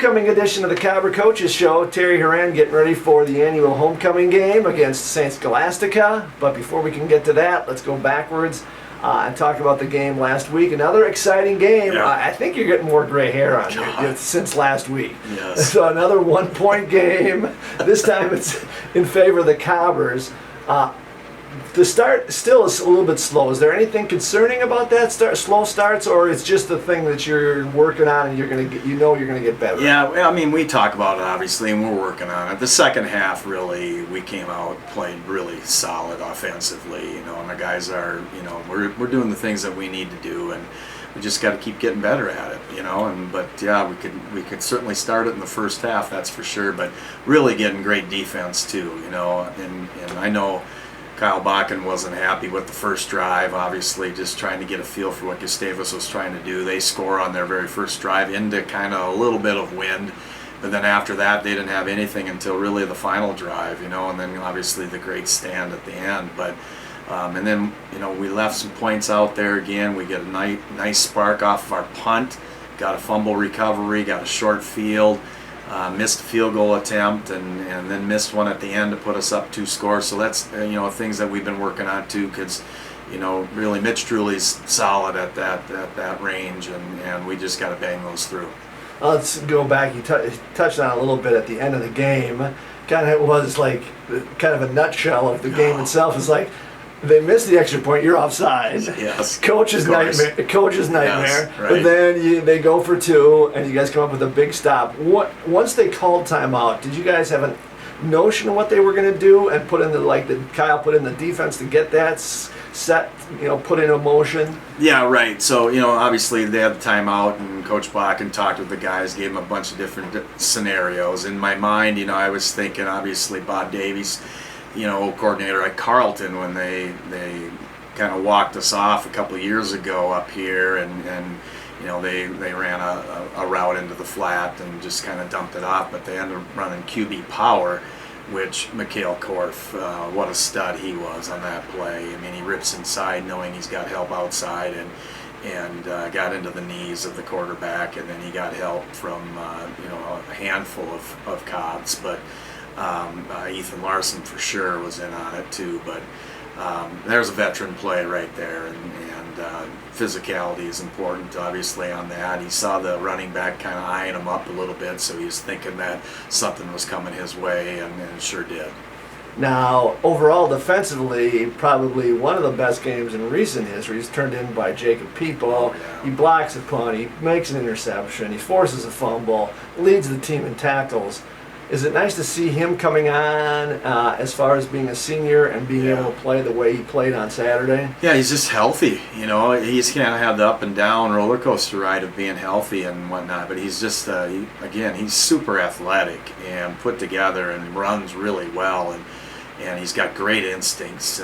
homecoming edition of the Cobber Coaches Show. Terry Horan getting ready for the annual homecoming game against St. Scholastica. But before we can get to that, let's go backwards and talk about the game last week. Another exciting game. Yeah. I think you're getting more gray hair on you since last week. Yes. So another 1-point game. This time it's in favor of the Cobbers. The start still is a little bit slow. Is there anything concerning about that slow starts, or it's just the thing that you're working on and you're gonna get, you're gonna get better? Yeah, I mean, we talk about it obviously, and we're working on it. The second half, really, we came out played really solid offensively, and the guys are, we're doing the things that we need to do, and we just got to keep getting better at it, but yeah, we could certainly start it in the first half, that's for sure, but really getting great defense too, and I know Kyle Bakken wasn't happy with the first drive, obviously just trying to get a feel for what Gustavus was trying to do. They score on their very first drive into kind of a little bit of wind, but then after that they didn't have anything until really the final drive, and then obviously the great stand at the end. But and then we left some points out there again. We get a nice spark off of our punt, got a fumble recovery, got a short field. Missed a field goal attempt and then missed one at the end to put us up 2 scores. So that's things that we've been working on too, because really Mitch Truly's solid at that range, and we just got to bang those through. Let's go back. You touched on it a little bit at the end of the game. Kind of was like kind of a nutshell of the game itself. It's like they missed the extra point. You're offside. Yes. Coach's nightmare. Coach's nightmare. Yes, right. But then they go for 2, and you guys come up with a big stop. Once they called timeout, did you guys have a notion of what they were going to do and put in Kyle put in the defense to get that set? Put into motion. Yeah, right. So obviously they had the timeout, and Coach Bakken talked with the guys, gave them a bunch of different scenarios. In my mind, I was thinking obviously Bob Davies, old coordinator at Carleton, when they kind of walked us off a couple of years ago up here, and they ran a route into the flat and just kind of dumped it off, but they ended up running QB power, which Mikhail Korf, what a stud he was on that play. I mean, he rips inside knowing he's got help outside, and got into the knees of the quarterback, and then he got help from a handful of Cobbs, but Ethan Larson for sure was in on it too. But there's a veteran play right there, and physicality is important obviously on that. He saw the running back kind of eyeing him up a little bit, so he was thinking that something was coming his way, and it sure did. Now, overall, defensively, probably one of the best games in recent history. He's turned in by Jacob People. Oh, yeah. He blocks a punt. He makes an interception. He forces a fumble. Leads the team in tackles. Is it nice to see him coming on as far as being a senior and being able to play the way he played on Saturday? Yeah, he's just healthy. He's kind of had the up and down roller coaster ride of being healthy and whatnot. But he's just, he's super athletic and put together and runs really well. And he's got great instincts,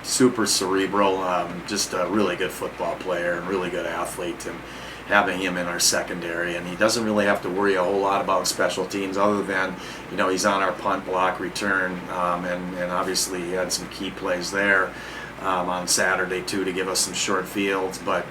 super cerebral, just a really good football player and really good athlete. And having him in our secondary, and he doesn't really have to worry a whole lot about special teams other than, he's on our punt block return, and obviously he had some key plays there on Saturday too to give us some short fields. But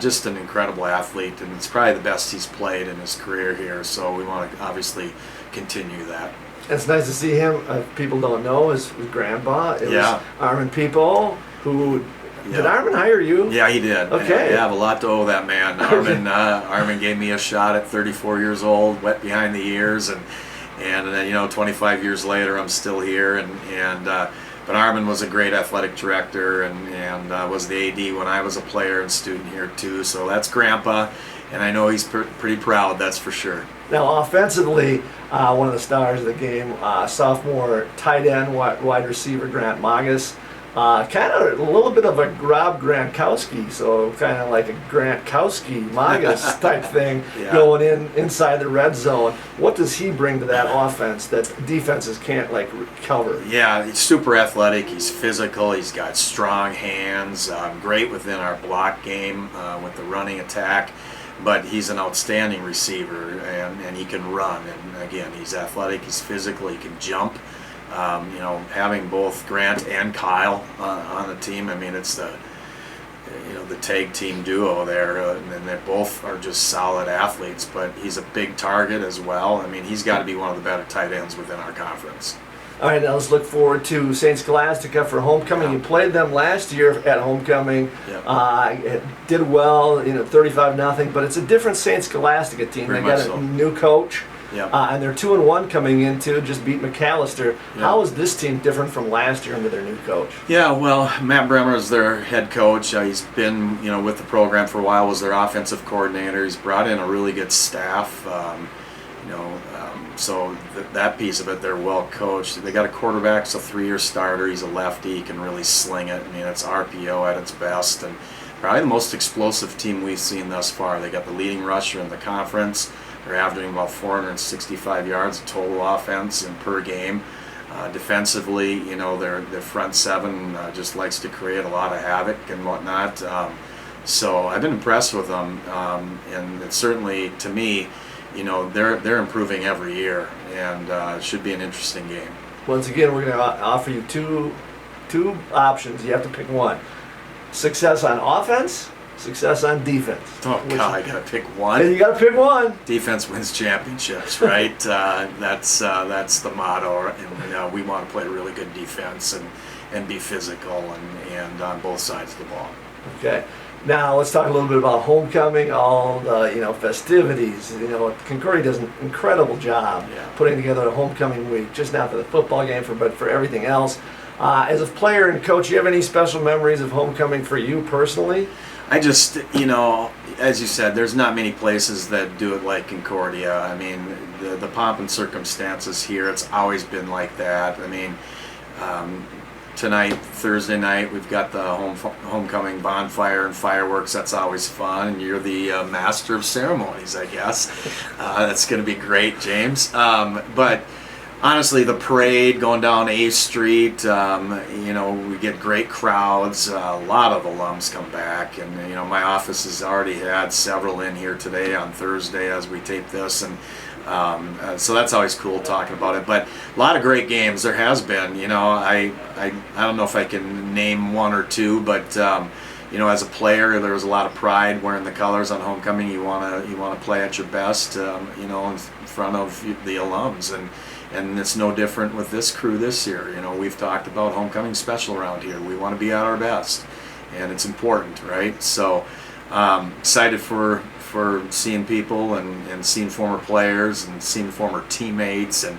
just an incredible athlete, and it's probably the best he's played in his career here, so we want to obviously continue that. It's nice to see him. People don't know his grandpa. It was Armin People who. Did Armin hire you? Yeah, he did. Okay. I have a lot to owe that man. Armin gave me a shot at 34 years old, wet behind the ears, and 25 years later, I'm still here. But Armin was a great athletic director, and was the AD when I was a player and student here too. So that's Grandpa, and I know he's pretty proud. That's for sure. Now, offensively, one of the stars of the game, sophomore tight end, wide receiver Grant Magus. Kind of a little bit of a Rob Gronkowski, so kind of like a Gronkowski Magus type thing going inside the red zone. What does he bring to that offense that defenses can't cover? Yeah, he's super athletic. He's physical. He's got strong hands. Great within our block game with the running attack. But he's an outstanding receiver, and he can run. And again, he's athletic. He's physical. He can jump. Having both Grant and Kyle on the team, I mean, it's the tag team duo there, and they both are just solid athletes. But he's a big target as well. I mean, he's got to be one of the better tight ends within our conference. All right, now let's look forward to St. Scholastica for homecoming. You played them last year at homecoming. It did well, 35-0. But it's a different St. Scholastica team. They got a new coach. And they're 2-1 coming into, just beat McAllister. How is this team different from last year under their new coach? Yeah, well, Matt Bremer is their head coach. He's been, with the program for a while. Was their offensive coordinator. He's brought in a really good staff. So that piece of it, they're well coached. They got a quarterback, it's a 3-year starter. He's a lefty. He can really sling it. I mean, it's RPO at its best, and probably the most explosive team we've seen thus far. They got the leading rusher in the conference. They're averaging about 465 yards of total offense and per game. Defensively, their front seven just likes to create a lot of havoc and whatnot. So I've been impressed with them, and it's certainly, to me, they're improving every year, and it should be an interesting game. Once again, we're going to offer you two options. You have to pick one: success on offense, success on defense. Oh God, I gotta pick one. And you gotta pick one. Defense wins championships, right? That's the motto, and we want to play really good defense and be physical and on both sides of the ball. Okay. Now let's talk a little bit about homecoming, all the festivities. Concordia does an incredible job putting together a homecoming week, just not for the football game, but for everything else. As a player and coach, do you have any special memories of homecoming for you personally? I just, as you said, there's not many places that do it like Concordia. I mean, the pomp and circumstances here, it's always been like that. I mean, tonight, Thursday night, we've got the homecoming bonfire and fireworks. That's always fun, and you're the master of ceremonies, I guess. That's going to be great, James. But honestly, the parade going down 8th Street, we get great crowds. A lot of alums come back, and my office has already had several in here today on Thursday as we tape this, and so that's always cool talking about it. But a lot of great games there has been. I don't know if I can name one or two, but as a player, there was a lot of pride wearing the colors on homecoming. You wanna play at your best, in front of the alums, and it's no different with this crew this year. We've talked about homecoming special around here. We want to be at our best, and it's important, right? So excited for seeing people and seeing former players and seeing former teammates and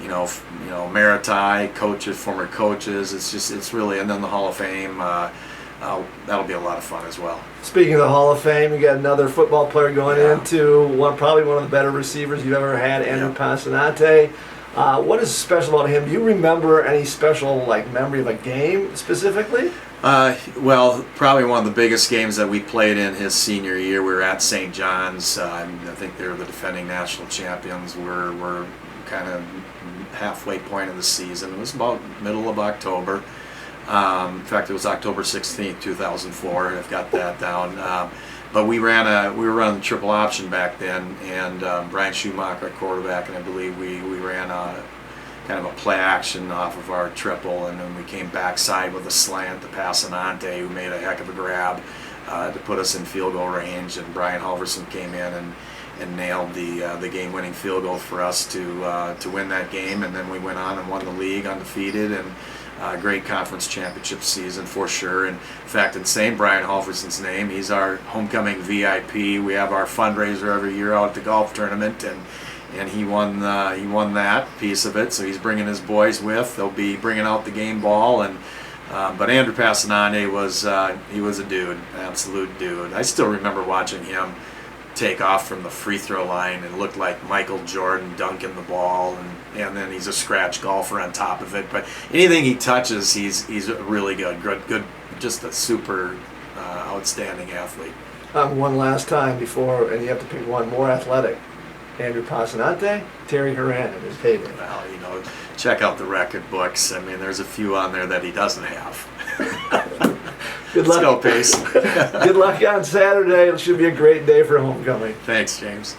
Maritai coaches, former coaches. It's really, and then the Hall of Fame. That'll be a lot of fun as well. Speaking of the Hall of Fame, you got another football player going into probably one of the better receivers you've ever had, Andrew Passanante. What is special about him? Do you remember any special memory of a game specifically? Well, probably one of the biggest games that we played in his senior year. We were at St. John's. I think they were the defending national champions. We're kind of halfway point of the season. It was about middle of October. In fact, it was October 16th, 2004. I've got that down. But we were running triple option back then, and Brian Schumacher at quarterback, and I believe we ran kind of a play action off of our triple, and then we came backside with a slant to Passanante, who made a heck of a grab to put us in field goal range, and Brian Halverson came in and nailed the game-winning field goal for us to win that game, and then we went on and won the league undefeated, and great conference championship season for sure. And in fact, in saying Brian Halverson's name, he's our homecoming VIP. We have our fundraiser every year out at the golf tournament, and he won that piece of it. So he's bringing his boys with. They'll be bringing out the game ball, and but Andrew Passanante was a dude, absolute dude. I still remember watching him take off from the free throw line and look like Michael Jordan dunking the ball, and then he's a scratch golfer on top of it. But anything he touches, he's really good, just a super outstanding athlete. One last time before, and you have to pick one more athletic. Andrew Passanante, Terry Horan in his heyday. Well, check out the record books. I mean, there's a few on there that he doesn't have. Good luck. Let's go, Pace. Good luck on Saturday. It should be a great day for homecoming. Thanks, James.